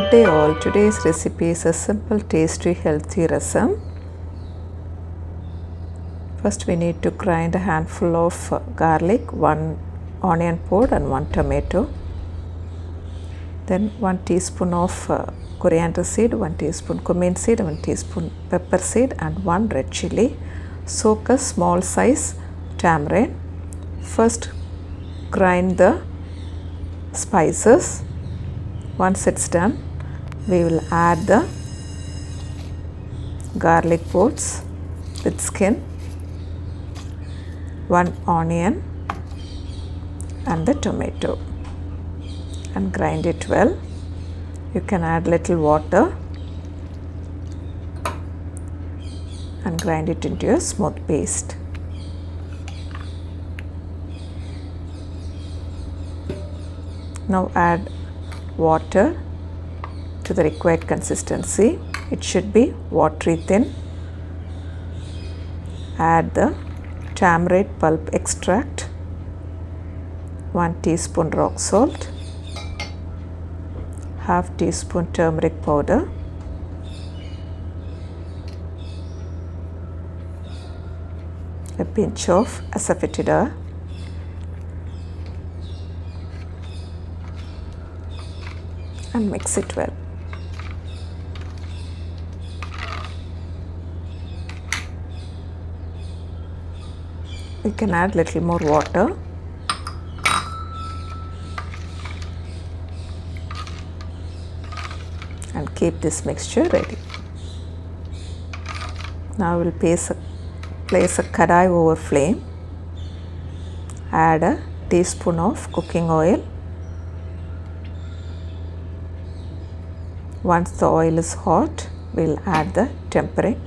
Good day all. Today's recipe is a simple, tasty, healthy rasam. First we need to grind a handful of garlic, 1 onion pod and 1 tomato. Then 1 teaspoon of coriander seed, 1 teaspoon cumin seed, 1 teaspoon pepper seed and 1 red chili. Soak a small size tamarind. First grind the spices. Once it's done, we will add the garlic pods with skin, 1 onion and the tomato, and grind it well. You can add little water and grind it into a smooth paste. Now add water to the required consistency. It should be watery thin. Add the tamarind pulp extract, 1 teaspoon rock salt, half teaspoon turmeric powder, a pinch of asafoetida, and mix it well. You can add little more water. And keep this mixture ready. Now we'll place a kadai over flame. Add a teaspoon of cooking oil. Once the oil is hot, we'll add the tempering.